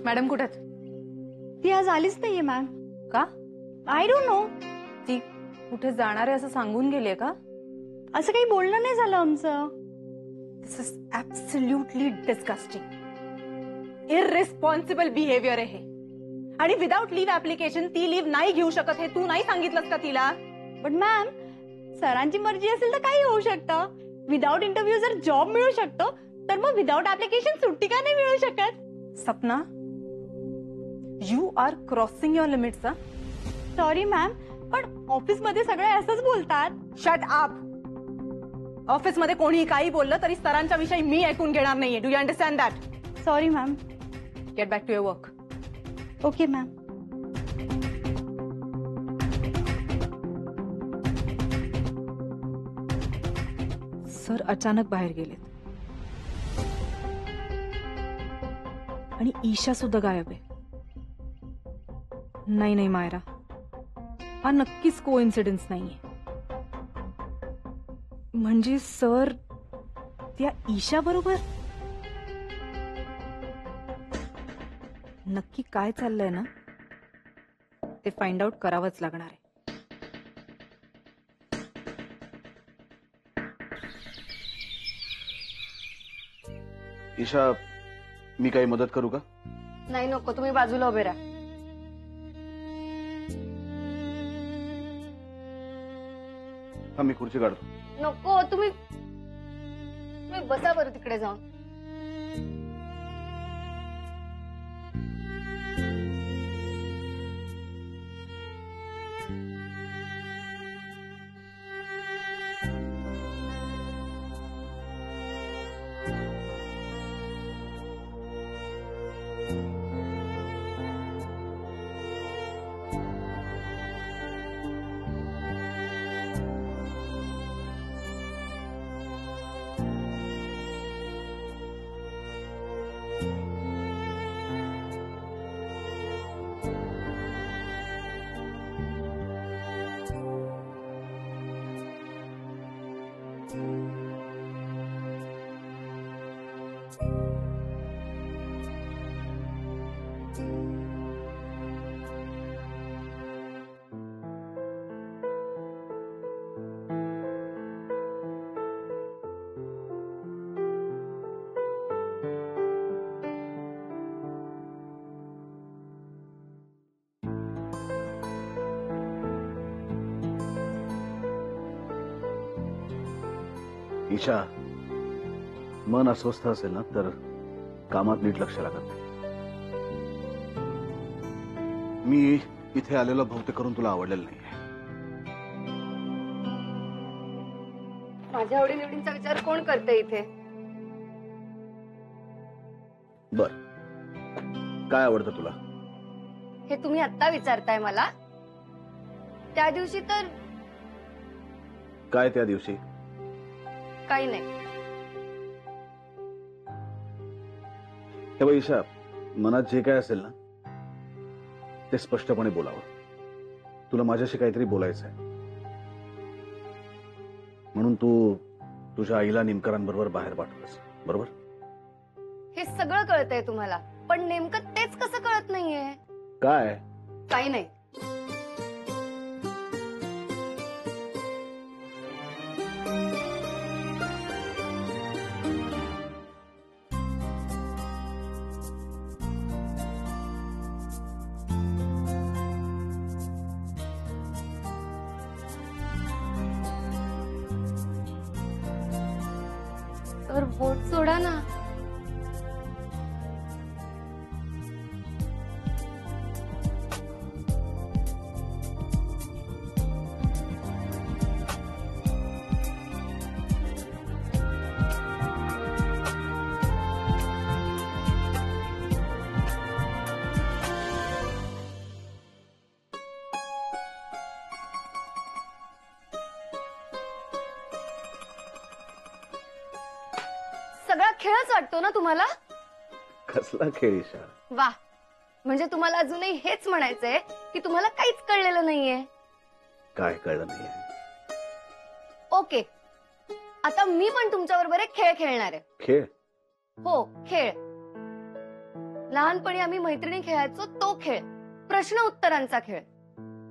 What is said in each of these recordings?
Madam कुठे? ती आज आलीच नाहीये मॅम. का? I don't know. ती कुठे जाणार आहे असं सांगून गेलीये का? असं काही बोलणं नाही झालं आमचं. This is absolutely disgusting. Irresponsible behaviour आहे. आणि विदाउट लीव ऍप्लिकेशन ती लीव नाही घेऊ शकत हे तू नाही सांगितलंस का तिला? पण मॅम, सरांची मर्जी असेल तर काही होऊ शकतं. विदाउट इंटरव्ह्यू जर जॉब मिळू शकतो तर मग विदाउट ऍप्लिकेशन सुट्टी का नाही मिळू शकत? Sapna, you are crossing your limits. Sorry ma'am, पण ऑफिस मध्ये सगळे असंच बोलतात. Shut up. ऑफिस मध्ये कोणीही काही बोललं तरी सरांच्या विषयी मी ऐकून घेणार नाहीये. Do you understand that? Sorry ma'am. Get back to your work. Okay ma'am. Sir अचानक बाहेर गेलेत आणि ईशा सुद्धा गायब आहे. नाही मायरा, हा नक्कीच कोइन्सिडन्स नाहीये. म्हणजे सर त्या ईशा बरोबर? नक्की काय चाललंय ना ते फाइंड आउट करावंच लागणार आहे. ईशा, मी काही मदत करू का? नाही नको, तुम्ही बाजूला उभे राहा. हा, मी खुर्ची काढतो. नको, तुम्ही बसा बरं तिकडे जाऊन. ईशा, मन अस्वस्थ असेल ना तर कामात नीट लक्ष लागत नाही. मी इथे आलेलो बहुतेक करून तुला आवडलेलं नाहीये. माझ्या आवडीनिवडींचा विचार कोण करते इथे? बर, काय आवडतं तुला? हे तुम्ही आत्ता विचारताय मला? त्या दिवशी तर काय त्या दिवशी? काही नाही. हे बघ ईशा, मनात जे काय असेल ना ते स्पष्टपणे बोलावं. तुला माझ्याशी काहीतरी बोलायचं आहे म्हणून तू तुझ्या आईला निमकरांबरोबर बाहेर पाठवलंस, बरोबर? हे सगळं कळतंय तुम्हाला, पण नेमकं तेच कसं कळत नाहीये? काय? काही नाही. तर बोट सोडा ना. सगळा खेळच वाटतो ना तुम्हाला? कसला खेळ ईशा? वा, म्हणजे तुम्हाला अजूनही हेच म्हणायचंय की तुम्हाला काहीच कळलेलं नाहीये? काय कळलं नाहीये? ओके, आता मी पण तुमच्या बरोबर एक खेळ खेळणार आहे. खेळ? हो, खेळ. लहानपणी आम्ही मैत्रिणी खेळायचो तो खेळ, प्रश्न उत्तरांचा खेळ.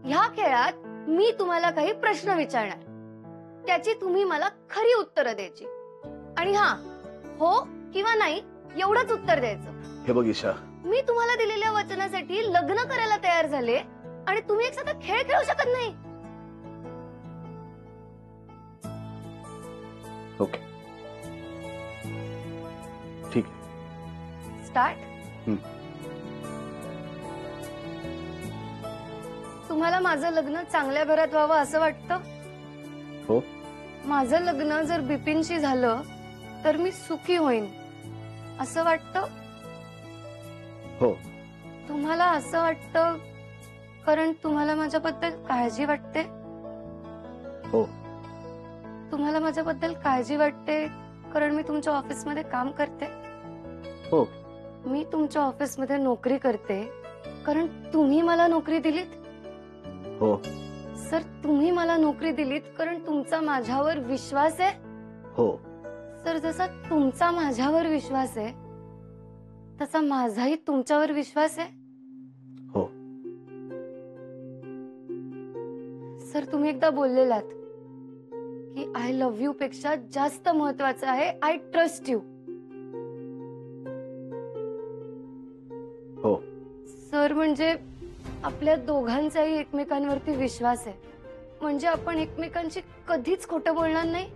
ह्या खेळात मी तुम्हाला काही प्रश्न विचारणार, त्याची तुम्ही मला खरी उत्तरं द्यायची. आणि हा, हो किंवा नाही एवढंच उत्तर द्यायचं. हे बघ ईशा, मी तुम्हाला दिलेल्या वचनासाठी लग्न करायला तयार झाले आणि तुम्ही एक साधा खेळ खेळू शकत नाही. ओके ठीक आहे. स्टार्ट. हं. तुम्हाला माझं लग्न चांगल्या घरात व्हावं असं वाटतं? हो. माझं लग्न जर बिपिनशी झालं तर मी सुखी होईन असं वाटतं? हो. तुम्हाला असं वाटतं कारण तुम्हाला माझ्याबद्दल काळजी वाटते? हो. तुम्हाला माझ्याबद्दल काळजी वाटते कारण मी तुमच्या ऑफिसमध्ये काम करते? हो. मी तुमच्या ऑफिसमध्ये नोकरी करते कारण तुम्ही मला नोकरी दिलीत? हो. सर, तुम्ही मला नोकरी दिलीत कारण तुमचा माझ्यावर विश्वास आहे? हो. सर, जसा तुमचा माझ्यावर विश्वास आहे तसा माझाही तुमच्यावर विश्वास आहे? हो. सर, तुम्ही एकदा बोललेलात की आय लव्ह यू पेक्षा जास्त महत्वाचं आहे आय ट्रस्ट यू. हो. सर, म्हणजे आपल्या दोघांचाही एकमेकांवरती विश्वास आहे, म्हणजे आपण एकमेकांशी कधीच खोटं बोलणार नाही?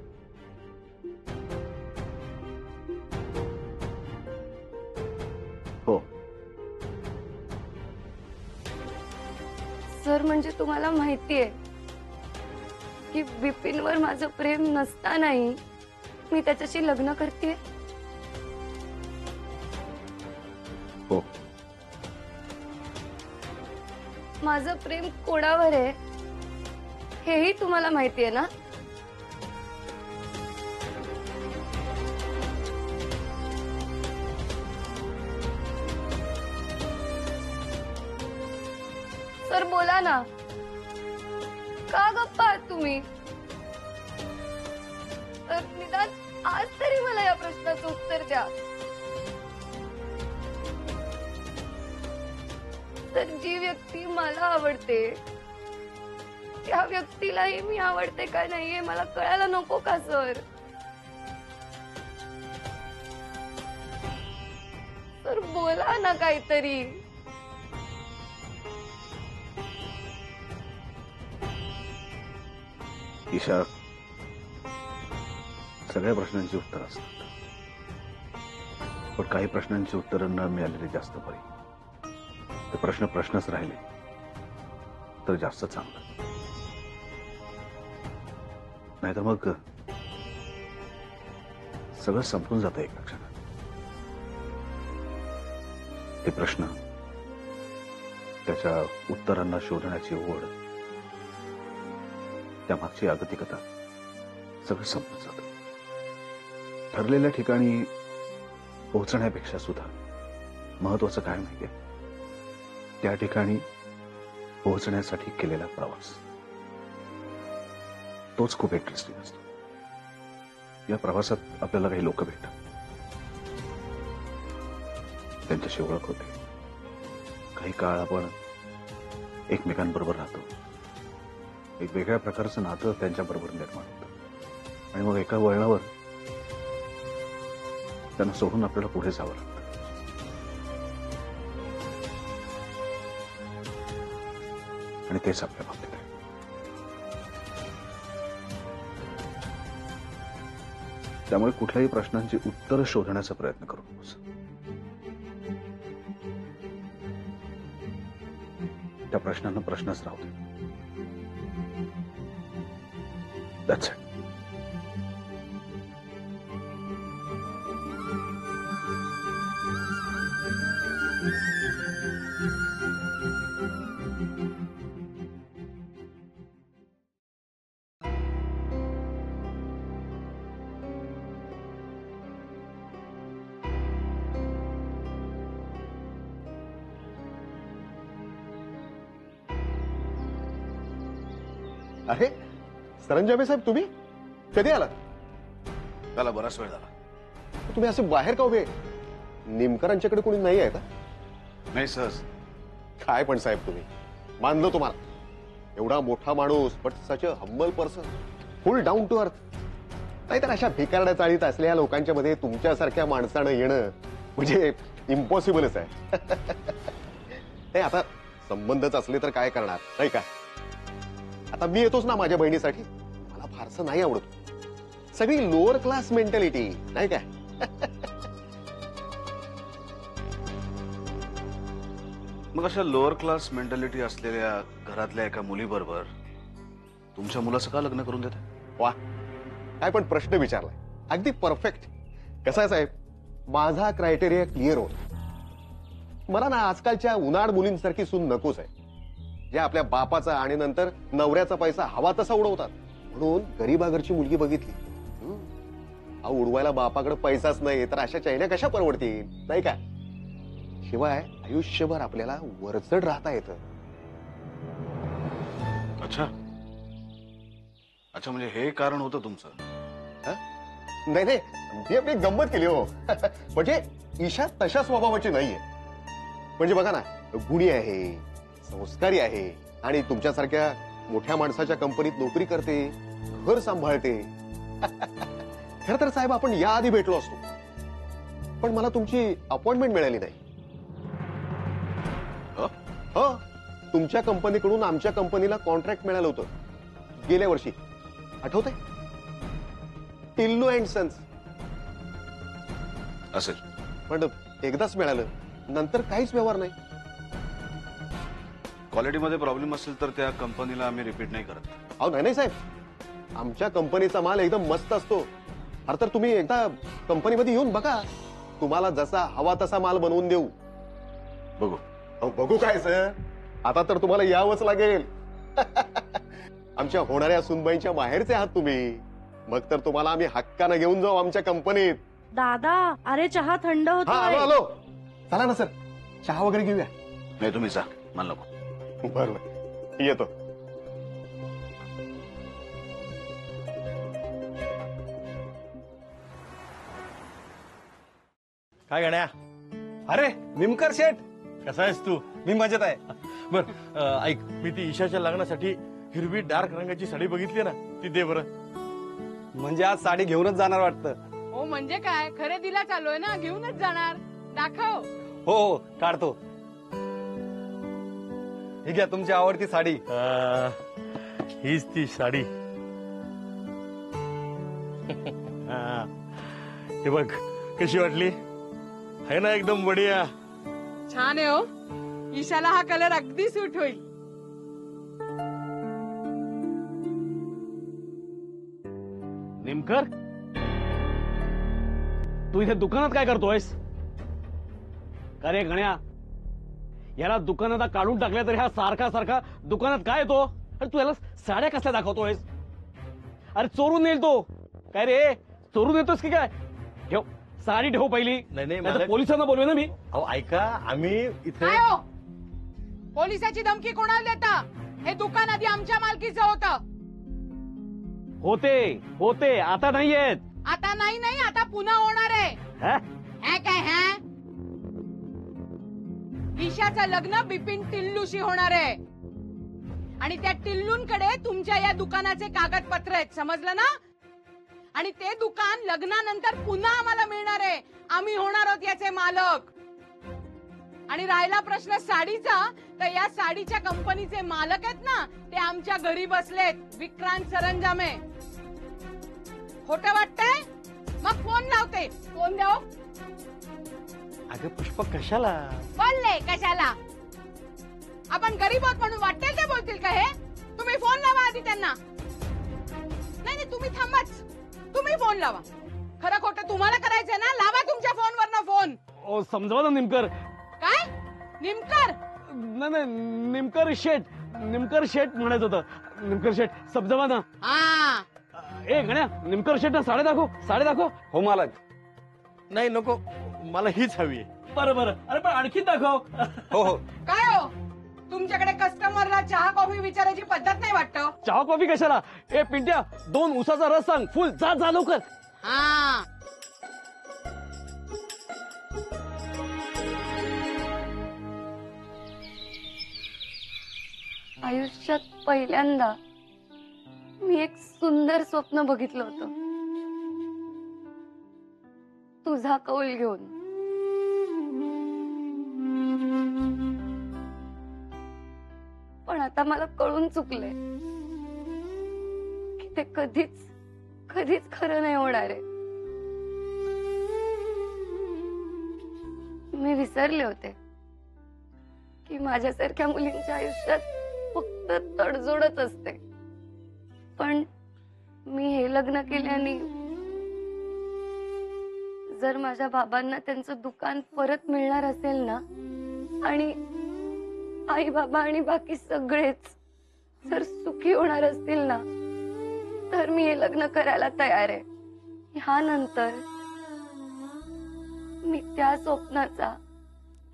हो. सर, म्हणजे तुम्हाला माहितीये की बिपिनवर माझं प्रेम नसतानाही मी त्याच्याशी लग्न करतेय? हो. माझं प्रेम कोणावर आहे हेही तुम्हाला माहितीये ना? सर, बोला ना, का गप्पा आहात तुम्ही? तर निदान आज तरी मला या प्रश्नाचं उत्तर द्या. तर जी व्यक्ती मला आवडते त्या व्यक्तीलाही मी आवडते का नाहीये मला कळायला नको का सर? सर, बोला ना काहीतरी. ईशा, सगळ्या प्रश्नांची उत्तर असतात, पण काही प्रश्नांची उत्तरं न मिळालेली जास्त बरी. ते प्रश्न प्रश्नच राहिले तर जास्त चांगलं, नाहीतर मग सगळं संपून जातं एका क्षणात. ते प्रश्न, त्याच्या उत्तरांना शोधण्याची ओढ, त्यामागची अगतिकता सगळं संपून जातं. ठरलेल्या ठिकाणी पोहोचण्यापेक्षा सुद्धा महत्वाचं काय माहितीये, त्या ठिकाणी पोहोचण्यासाठी केलेला प्रवास, तोच खूप इंटरेस्टिंग असतो. या प्रवासात आपल्याला काही लोक भेटतात, त्यांच्याशी ओळख होते, काही काळ आपण एकमेकांबरोबर राहतो, एक वेगळ्या प्रकारचं नातं त्यांच्याबरोबर निर्माण होतं, आणि मग एका वळणावर त्यांना सोडून आपल्याला पुढे जावं लागतं. आणि तेच आपल्या बाबतीत आहे. त्यामुळे कुठल्याही प्रश्नांची उत्तर शोधण्याचा प्रयत्न करू नकोस. त्या प्रश्नांना प्रश्नच राहू दे. That's it. अरे सरंजामे साहेब, तुम्ही कधी आलात? त्याला बराच वेळ झाला. तुम्ही असे बाहेर का उभे? नेमकरांच्याकडे कोणी नाही आहे का? नाही सहज. काय पण साहेब तुम्ही, मानलं तुम्हाला. एवढा मोठा माणूस but such a humble person, full down to earth. नाहीतर अशा भिकारड्या चाळीत असलेल्या लोकांच्या मध्ये तुमच्यासारख्या माणसानं येणं म्हणजे इम्पॉसिबलच आहे. ते आता संबंधच असले तर काय करणार, नाही का? आता मी येतोच ना माझ्या बहिणीसाठी. मला फारसं नाही आवडत सगळी लोअर क्लास मेंटॅलिटी, नाही काय? मग अशा लोअर क्लास मेंटॅलिटी असलेल्या घरातल्या एका मुलीबरोबर तुमच्या मुलाचं का लग्न करून देते? वा, काय पण प्रश्न विचारलाय, अगदी परफेक्ट. कसा आहे साहेब, माझा क्रायटेरिया क्लिअर होता. मला ना आजकालच्या उन्हाळ मुलींसारखी सून नकोच आहे, जे आपल्या बापाचा आणि नंतर नवऱ्याचा पैसा हवा तसा उडवतात. म्हणून गरीबाघरची मुलगी बघितली. अहो, उडवायला बापाकडे पैसाच नाही तर अशा चैन्या कशा परवडतील, नाही का? शिवाय आयुष्यभर आपल्याला वरचढ राहता येतं. अच्छा अच्छा, म्हणजे हे कारण होतं तुमचं? नाही नाही, मी आपली गंमत केली हो. म्हणजे ईशा तशा स्वभावाची नाहीये. म्हणजे बघा ना, गुणी आहे, संस्कारी आहे आणि तुमच्यासारख्या मोठ्या माणसाच्या कंपनीत नोकरी करते, घर सांभाळते. खर तर साहेब, आपण याआधी भेटलो असतो, पण मला तुमची अपॉइंटमेंट मिळाली नाही. हो, तुमच्या कंपनीकडून आमच्या कंपनीला कॉन्ट्रॅक्ट मिळालं होतं गेल्या वर्षी, आठवतंय? टिल्लू अँड सन्स असेल. पण एकदाच मिळालं, नंतर काहीच व्यवहार नाही. क्वालिटीमध्ये प्रॉब्लेम असेल तर त्या कंपनीला आम्ही रिपीट नाही करत. अहो नाही नाही साहेब, आमच्या कंपनीचा माल एकदम मस्त असतो. अरे तर तुम्ही एकदा कंपनीमध्ये येऊन बघा, तुम्हाला जसा हवा तसा माल बनवून देऊ. बघू. अहो बघू काय सर, आता तर तुम्हाला यावंच लागेल. आमच्या होणाऱ्या सुनबाईंच्या माहेरचे आहात तुम्ही, मग तर तुम्हाला आम्ही हक्कानं घेऊन जाऊ आमच्या कंपनीत. दादा, अरे चहा थंड हा, होतोय. आलो आलो. चला ना सर, चहा वगैरे घेऊया. नाही तुम्ही जा, मला नको. बरोबर, येतो. काय गण्या? अरे निमकर शेठ, कसा आहेस तू? मी मजेत आहे. बर, ऐक, मी ती ईशाच्या लग्नासाठी हिरवी डार्क रंगाची साडी बघितली ना, ती दे बरं. म्हणजे आज साडी घेऊनच जाणार वाटतं. हो म्हणजे काय, खरेदीला चालूय ना, घेऊनच जाणार. दाखव. हो हो, काढतो. ही घ्या तुमची आवडती साडी. हीच ती साडी. हा, हे बघ कशी वाटली, है ना? एकदम बढिया. छान आहे हो. ईशाला हा कलर अगदी सूट होईल. निमकर, तू इथे दुकानात काय करतोयस? का रे गण्या, याला दुकानात काढून टाकल्या तरी हा सारखा सारखा दुकानात काय येतो? अरे तू याला साड्या कसल्या दाखवतोयस? अरे चोरून नेल तो. काय रे, चोरून येतोस की काय? ठेव साडी, ठेव पहिली. नाही, नाहीतर पोलिसांना बोलवे ना मी. अहो ऐका, आम्ही इथे काय हो, पोलिसाची धमकी कोणाला देता? हे दुकान आधी आमच्या मालकीचं होतं. होते आता नाही येत. आता नाही, आता पुन्हा होणार आहे. हा? हे काय है? ईशाचं लग्न बिपिन टिल्लूशी होणार आहे आणि त्या टिल्लूंकडे तुमच्या या दुकानाचे कागदपत्र आहेत, समजलं ना? आणि ते दुकान लग्नानंतर पुन्हा आम्हाला मिळणार आहे. आम्ही होणार आहोत याचे मालक. आणि राहिला प्रश्न साडीचा, तर या साडीच्या कंपनीचे मालक आहेत ना, ते आमच्या घरी बसलेत, विक्रांत सरंजामे. खोटं वाटतंय? मग फोन लावते. फोन द्या. अगं पुष्पा, कशाला बोलले कशाला? आपण गरीब आहोत म्हणून वाटेल ते बोलतील का हे? तुम्ही फोन लावा आधी त्यांना. नाही, तुम्ही थांबाच, तुम्ही फोन लावा. खरं खोटं तुम्हाला करायचंय ना, लावा तुमच्या फोनवरनं फोन. ओ समजावा ना निमकर. काय निमकर? नाही, निमकर शेठ म्हणायचं होतं. निमकर शेठ समजावा ना. हा, ए गण्या, निमकर शेठ ना साड्या दाखव. हो मालक. नाही नको, मला हीच हवी आहे. बरं. अरे पण आणखी दाखव. हो हो. काय हो, तुमच्याकडे कस्टमरला चहा कॉफी विचारायची पद्धत नाही वाटतं? चहा कॉफी कशाला? ए पिंट्या, 2 उसाचा रस सांग, फुल. जा लवकर. हा, पहिल्यांदा मी एक सुंदर स्वप्न बघितलं होतं, तुझा कौल घेऊन. पण आता मला कळून चुकलंय की ते कधीच कधीच खरं नाही होणार आहे. मी विसरले होते की माझ्यासारख्या मुलींच्या आयुष्यात फक्त तडजोडच असते. पण मी हे लग्न केल्याने जर माझ्या बाबांना त्यांचं दुकान परत मिळणार असेल ना, आणि आई बाबा आणि बाकी सगळेच जर सुखी होणार असतील ना, तर मी हे लग्न करायला तयार आहे. ह्यानंतर मी त्या स्वप्नाचा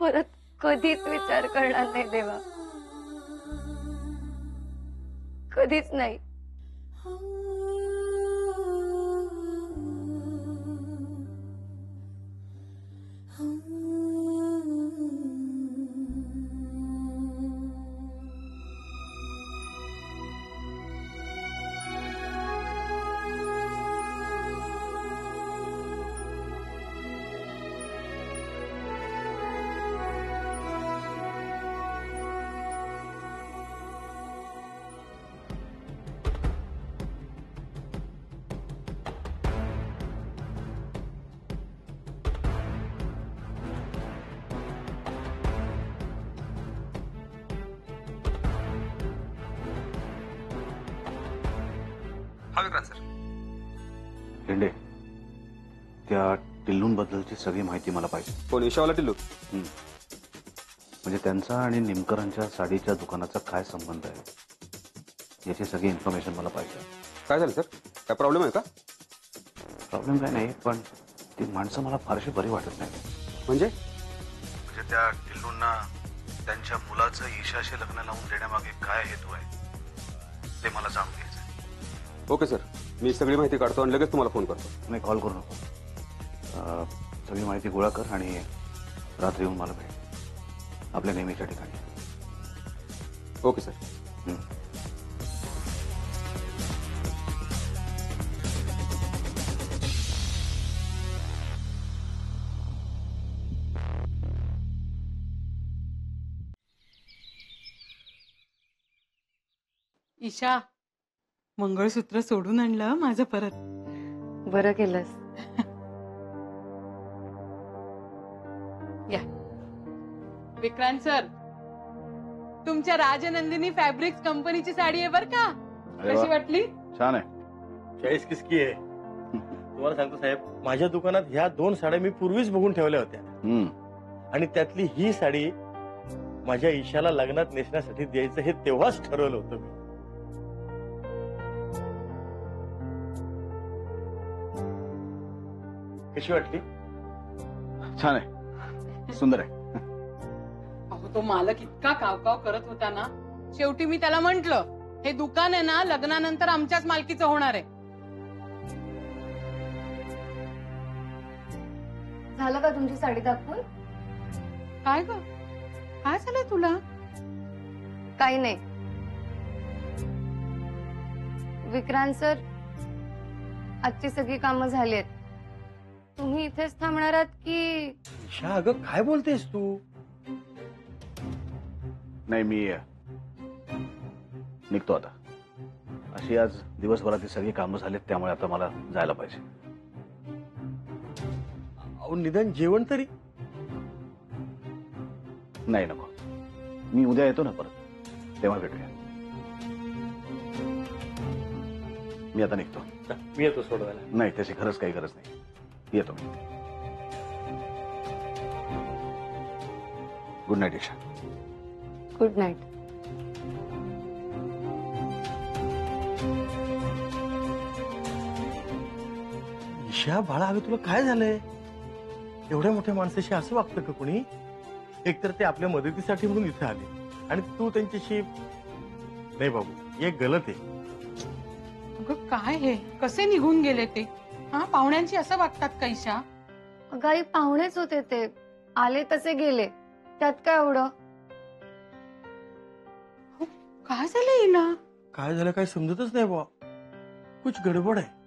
परत कधीच विचार करणार नाही देवा, कधीच नाही. हा विक्रांत सर. लेंडे, त्या टिल्लूंबद्दलची सगळी माहिती मला पाहिजे. कोण ईशावाला टिल्लू? म्हणजे त्यांचा आणि निमकरांच्या साडीच्या दुकानाचा काय संबंध आहे, याची सगळी इन्फॉर्मेशन मला पाहिजे. काय झालं सर? काय प्रॉब्लेम आहे का? प्रॉब्लेम काय नाही, पण ती माणसं मला फारशी बरी वाटत नाही. म्हणजे त्या टिल्लूंना त्यांच्या मुलाचं ईशाशी लग्न लावून देण्यामागे काय हेतू आहे ते मला जाणून घ्यायचं. ओके सर, मी सगळी माहिती काढतो आणि लगेच तुम्हाला फोन करतो. नाही, कॉल करू नको. सगळी माहिती गोळा कर आणि रात्री येऊन मला भेट आपल्या नेहमीच्या ठिकाणी. Okay sir. ईशा, मंगळसूत्र सोडून आणलं माझं परत. बरं केलंस. या विक्रांत सर, तुमच्या राजनंदिनी फॅब्रिक्स कंपनीची साडी आहे बर का. कशी वाटली? छान आहे. चॉईस किसकी आहे. तुम्हाला सांगतो साहेब, माझ्या दुकानात ह्या 2 साड्या मी पूर्वीच बघून ठेवल्या होत्या, आणि त्यातली ही साडी माझ्या ईशाला लग्नात नेसण्यासाठी द्यायचं हे तेव्हाच ठरवलं होतं मी. कशी वाटली? छान आहे, सुंदर आहे. अहो, तो मालक इतका कावकाव करत होता ना, शेवटी मी त्याला म्हंटल, हे दुकान आहे ना लग्नानंतर आमच्याच मालकीचं होणार आहे. झालं का तुमची साडी दाखवून? काय ग, काय झालंय तुला? काही नाही विक्रांत सर, आजची सगळी कामं झालीत. तुम्ही इथेच थांबणार आहात की? ईशा, अगं काय बोलतेस तू? नाही, मी निघतो आता. अशी आज दिवसभरातील सगळी कामं झालीत, त्यामुळे आता मला जायला पाहिजे. अहो, निदान जेवण तरी. नाही, नको. मी उद्या येतो ना परत, तेव्हा भेटूया. मी आता निघतो. मी येतो सोडवायला. नाही, त्याची खरंच काही गरज नाही. येतो मी. Good night Isha. Good night. Isha बाळा, अगं तुला काय झालंय? एवढ्या मोठ्या माणसाशी असं वागतं का कोणी? एकतर ते आपल्या मदतीसाठी म्हणून इथे आले आणि तू त्यांच्याशी. नाही बाबू, हे गलत आहे. अगं काय हे, कसे निघून गेले ते? हा, पाहुण्यांची असं वागतात का ईशा? काही पाहुणेच होते, ते आले तसे गेले, त्यात काय एवढं? काय झालं हिला? काय झालं काय समजतच नाही बा कुछ गडबड आहे